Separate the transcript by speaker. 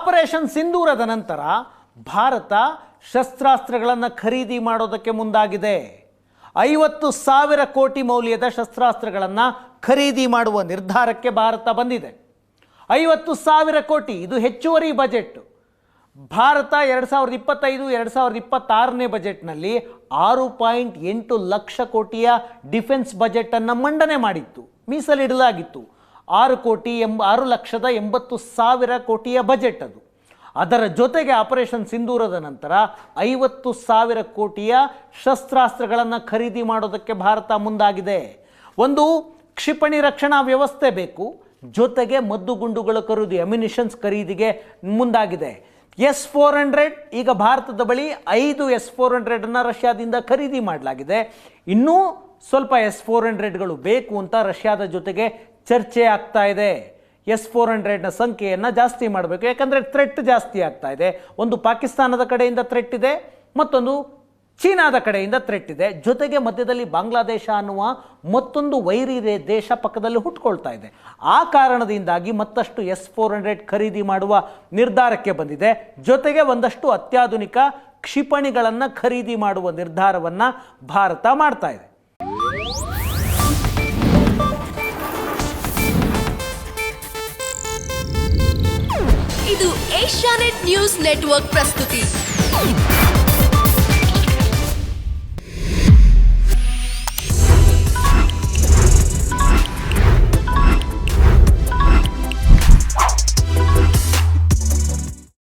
Speaker 1: Operation ಸಿಂಧೂರದ ನಂತರ ಭಾರತ ಶಸ್ತ್ರಾಸ್ತ್ರಗಳನ್ನು ಖರೀದಿ ಮಾಡೋದಕ್ಕೆ ಮುಂದಾಗಿದೆ. 50,000 ಕೋಟಿ ಮೌಲ್ಯದ ಶಸ್ತ್ರಾಸ್ತ್ರಗಳನ್ನು ಖರೀದಿ ಮಾಡುವ ನಿರ್ಧಾರಕ್ಕೆ ಭಾರತ ಬಂದಿದೆ. 50,000 ಕೋಟಿ ಇದು ಹೆಚ್ಚುವರಿ ಬಜೆಟ್. ಭಾರತ 2025-2026ನೇ ಬಜೆಟ್ನಲ್ಲಿ 6.8 ಲಕ್ಷ ಕೋಟಿಯ ಡಿಫೆನ್ಸ್ ಬಜೆಟನ್ನು ಮಂಡನೆ ಮಾಡಿತ್ತು, ಮೀಸಲಿಡಲಾಗಿತ್ತು. 6,80,00,000 ಕೋಟಿಯ ಬಜೆಟ್ ಅದು. ಅದರ ಜೊತೆಗೆ ಆಪರೇಷನ್ ಸಿಂಧೂರದ ನಂತರ 50,000 ಕೋಟಿಯ ಶಸ್ತ್ರಾಸ್ತ್ರಗಳನ್ನು ಖರೀದಿ ಮಾಡೋದಕ್ಕೆ ಭಾರತ ಮುಂದಾಗಿದೆ. ಒಂದು ಕ್ಷಿಪಣಿ ರಕ್ಷಣಾ ವ್ಯವಸ್ಥೆ ಬೇಕು, ಜೊತೆಗೆ ಮದ್ದುಗುಂಡುಗಳ ಖರೀದಿ, ಅಮ್ಯುನಿಷನ್ಸ್ ಖರೀದಿಗೆ ಮುಂದಾಗಿದೆ. S-400 ಈಗ ಭಾರತದ ಬಳಿ 5 S-400 ರಷ್ಯಾದಿಂದ ಖರೀದಿ ಮಾಡಲಾಗಿದೆ. ಇನ್ನೂ ಸ್ವಲ್ಪ S-400ಗಳು ಬೇಕು ಅಂತ ರಷ್ಯಾದ ಜೊತೆಗೆ ಚರ್ಚೆ ಆಗ್ತಾ ಇದೆ. S-400ನ ಸಂಖ್ಯೆಯನ್ನು ಜಾಸ್ತಿ ಮಾಡಬೇಕು, ಯಾಕಂದರೆ ಥ್ರೆಟ್ ಜಾಸ್ತಿ ಆಗ್ತಾ ಇದೆ. ಒಂದು ಪಾಕಿಸ್ತಾನದ ಕಡೆಯಿಂದ ಥ್ರೆಟ್ ಇದೆ, ಮತ್ತೊಂದು ಚೀನಾದ ಕಡೆಯಿಂದ ಥ್ರೆಟ್ ಇದೆ. ಜೊತೆಗೆ ಮಧ್ಯದಲ್ಲಿ ಬಾಂಗ್ಲಾದೇಶ ಅನ್ನುವ ಮತ್ತೊಂದು ವೈರಿ ದೇಶ ಪಕ್ಕದಲ್ಲಿ ಹುಟ್ಕೊಳ್ತಾ ಇದೆ. ಆ ಕಾರಣದಿಂದಾಗಿ ಮತ್ತಷ್ಟು S-400 ಖರೀದಿ ಮಾಡುವ ನಿರ್ಧಾರಕ್ಕೆ ಬಂದಿದೆ. ಜೊತೆಗೆ ಒಂದಷ್ಟು ಅತ್ಯಾಧುನಿಕ ಕ್ಷಿಪಣಿಗಳನ್ನು ಖರೀದಿ ಮಾಡುವ ನಿರ್ಧಾರವನ್ನು ಭಾರತ ಮಾಡ್ತಾ ಇದೆ.
Speaker 2: ಇದು ಏಷ್ಯಾನೆಟ್ ನ್ಯೂಸ್ ನೆಟ್ವರ್ಕ್ ಪ್ರಸ್ತುತಿ.